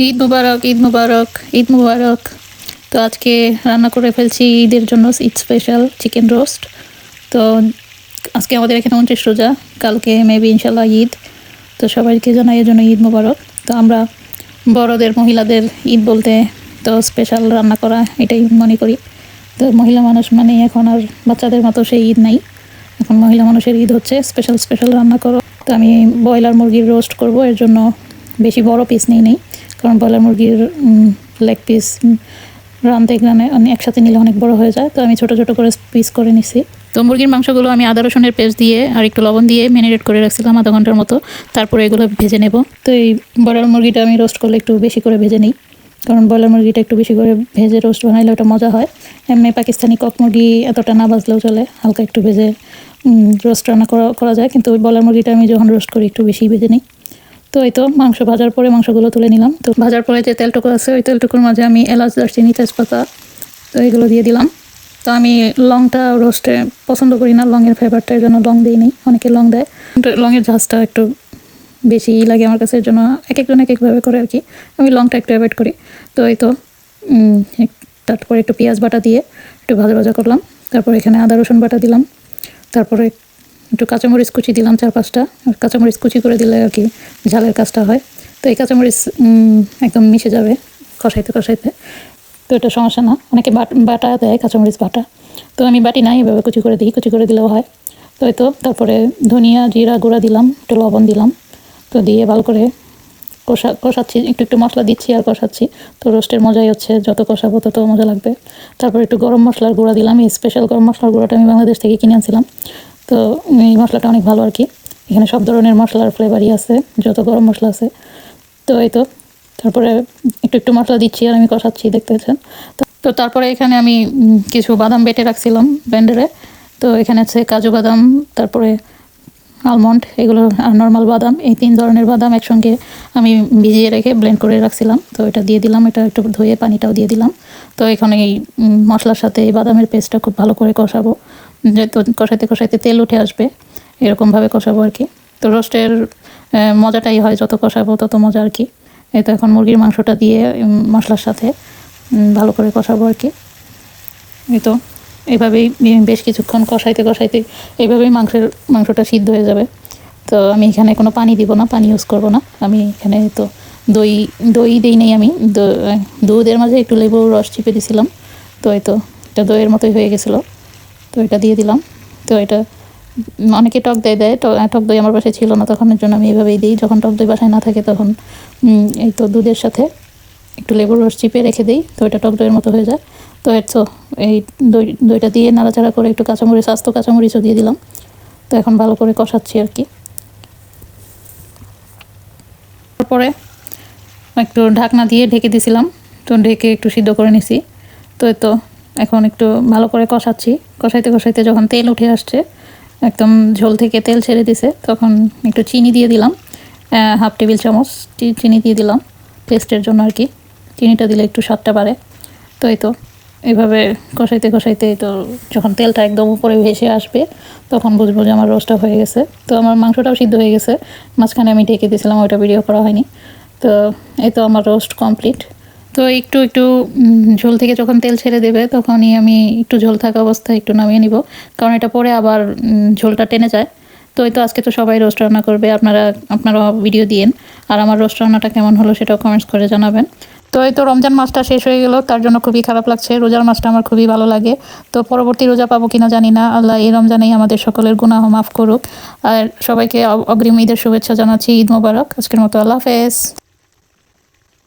ঈদ মুবারক, ঈদ মুবারক, ঈদ মুবারক। তো আজকে রান্না করে ফেলছি ঈদের জন্য ঈদ স্পেশাল চিকেন রোস্ট। তো আজকে আমাদের এখানে 29 রোজা, কালকে মেবি ইনশাল্লাহ ঈদ। তো সবাইকে জানাই এর জন্য ঈদ মুবারক। তো আমরা বড়দের মহিলাদের ঈদ বলতে তো স্পেশাল রান্না করা এটাই মনে করি। তো মহিলা মানুষ মানে এখন আর বাচ্চাদের মতো সেই ঈদ নাই, এখন মহিলা মানুষের ঈদ হচ্ছে স্পেশাল স্পেশাল রান্না করো। তো আমি ব্রয়লার মুরগির রোস্ট করব, এর জন্য বেশি বড় পিস নেই কারণ ব্রয়লার মুরগির লেগ পিস রানতে একসাথে নিলে অনেক বড় হয়ে যায়। তো আমি ছোটো ছোটো করে পিস করে নিছি। তো মুরগির মাংসগুলো আমি আদা রসুনের পেস্ট দিয়ে আর একটু লবণ দিয়ে ম্যারিনেট করে রাখছিলাম আধা ঘন্টার মতো। তারপরে এগুলো ভেজে নেব। তো এই ব্রয়লার মুরগিটা আমি রোস্ট করলে একটু বেশি করে ভেজে নিই, কারণ ব্রয়লার মুরগিটা একটু বেশি করে ভেজে রোস্ট বানাইলে ওটা মজা হয়। এমনি পাকিস্তানি কক মুরগি এতটা না বাজলেও চলে, হালকা একটু ভেজে রোস্ট রান্না করা যায়, কিন্তু ওই ব্রয়লার মুরগিটা আমি যখন রোস্ট করি একটু বেশি ভেজে নিই। তো এই তো মাংস ভাজার পরে মাংসগুলো তুলে নিলাম। তো ভাজার পরে যে তেলটুকু আছে ওই তেলটুকুর মাঝে আমি এলাচ, দারচিনি, তেজপাতা তো এগুলো দিয়ে দিলাম। তো আমি লংটা রোস্টে পছন্দ করি না, লংয়ের ফ্লেভারটা, এর জন্য লং দিই নি। অনেকে লং দেয়, লংয়ের ঝাঁজটা একটু বেশি লাগে আমার কাছে, এর জন্য এক একজন এক একভাবে করে আর কি। আমি লংটা একটু অ্যাভয়েড করি। তো এই তো তারপরে একটু পেঁয়াজ বাটা দিয়ে একটু ভাজা ভাজা করলাম। তারপর এখানে আদা রসুন বাটা দিলাম। তারপরে একটু কাঁচামরিচ কুচি দিলাম 4-5টা। আর কাঁচামরিচ কুচি করে দিলে আর কি ঝালের কাজটা হয়। তো এই কাঁচামরিচ একদম মিশে যাবে কষাইতে কষাইতে, তো এটা সমস্যা না। অনেকে বাটা দেয় কাঁচামরিচ বাটা, তো আমি বাটি নাই, এভাবে কুচি করে দিই, কুচি করে দিলেও হয়। তো এই তো তারপরে ধনিয়া জিরা গুঁড়া দিলাম, একটু লবণ দিলাম। তো দিয়ে ভালো করে কষাচ্ছি, একটু একটু মশলা দিচ্ছি আর কষাচ্ছি। তো রোস্টের মজাই হচ্ছে যত কষাবো তত মজা লাগবে। তারপর একটু গরম মশলার গুঁড়া দিলাম, এই স্পেশাল গরম মশলার গুঁড়াটা আমি বাংলাদেশ থেকে কিনে আনছিলাম। তো এই মশলাটা অনেক ভালো আর কি, এখানে সব ধরনের মশলার ফ্লেভারই আছে, যত গরম মশলা আছে। তো এই তো তারপরে একটু একটু মশলা দিচ্ছি আর আমি কষাচ্ছি, দেখতে পাচ্ছেন। তো তারপরে এখানে আমি কিছু বাদাম বেটে রাখছিলাম ব্লেন্ডারে। তো এখানে আছে কাজু বাদাম, তারপরে আলমন্ড, এগুলো আর নর্মাল বাদাম, এই 3 ধরনের বাদাম একসঙ্গে আমি ভিজিয়ে রেখে ব্লেন্ড করে রাখছিলাম। তো এটা দিয়ে দিলাম, এটা একটু ধুয়ে পানিটাও দিয়ে দিলাম। তো এখানে এই মশলার সাথে এই বাদামের পেস্টটা খুব ভালো করে কষাবো, যেহেতু কষাইতে কষাইতে তেল উঠে আসবে, এরকমভাবে কষাবো আর কি। তো রোস্টের মজাটাই হয় যত কষাবো তত মজা আর কি। এই তো এখন মুরগির মাংসটা দিয়ে মশলার সাথে ভালো করে কষাবো আর কি। এই তো এভাবেই বেশ কিছুক্ষণ কষাইতে কষাইতে এইভাবেই মাংসটা সিদ্ধ হয়ে যাবে। তো আমি এখানে কোনো পানি দিব না, পানি ইউজ করব না। আমি এখানে তো দই দিই নেই, আমি দুধের মাঝে একটু লেবুর রস চিপে দিছিলাম। তো এই তো এটা দইয়ের মতোই হয়ে গেছিলো। তো এটা দিয়ে দিলাম। তো এটা অনেকে টক দই দেয়, টক দই আমার বাসায় ছিল না তখনের জন্য আমি এইভাবেই দিই। যখন টক দই বাসায় না থাকে তখন এই তো দুধের সাথে একটু লেবুর রস চিপে রেখে দিই, তো এটা টক দইয়ের মতো হয়ে যায়। তো এই দইটা দিয়ে নাড়াচাড়া করে একটু কাঁচামরিচ, আস্ত কাঁচামরিচও দিয়ে দিলাম। তো এখন ভালো করে কষাচ্ছি আর কি। তারপরে একটু ঢাকনা দিয়ে ঢেকে দিয়েছিলাম, তো ঢেকে একটু সিদ্ধ করে নিছি। তো এখন একটু ভালো করে কষাচ্ছি, কষাইতে কষাইতে যখন তেল উঠে আসছে, একদম ঝোল থেকে তেল ছেড়ে দিছে, তখন একটু চিনি দিয়ে দিলাম, 1/2 টেবিল চামচ চিনি দিয়ে দিলাম টেস্টের জন্য আর কি। চিনিটা দিলে একটু স্বাদটা বাড়ে। তো এই তো এইভাবে কষাইতে কষাইতে তো যখন তেলটা একদম উপরে ভেসে আসবে তখন বুঝবো যে আমার রোস্টটা হয়ে গেছে। তো আমার মাংসটাও সিদ্ধ হয়ে গেছে, মাঝখানে আমি ঢেকে দিয়েছিলাম, ওইটা ভিডিও করা হয়নি। তো এই তো আমার রোস্ট কমপ্লিট। তো একটু একটু ঝোল থেকে যখন তেল ছেড়ে দেবে তখনই আমি একটু ঝোল থাকা অবস্থায় একটু নামিয়ে নিব, কারণ এটা পরে আবার ঝোলটা টেনে যায়। তো এই তো আজকে তো সবাই রোস্ট রান্না করবে, আপনারা ভিডিও দিয়েন, আর আমার রোস্ট রান্নাটা কেমন হলো সেটাও কমেন্টস করে জানাবেন। তো এই তো রমজান মাসটা শেষ হয়ে গেল, তার জন্য খুবই খারাপ লাগছে। রোজার মাসটা আমার খুবই ভালো লাগে। তো পরবর্তী রোজা পাবো কিনা জানি না, আল্লাহ এই রমজানেই আমাদের সকলের গুনাহ মাফ করুক। আর সবাইকে অগ্রিম ঈদের শুভেচ্ছা জানাচ্ছি। ঈদ মোবারক। আজকের মতো আল্লাহ হাফেজ।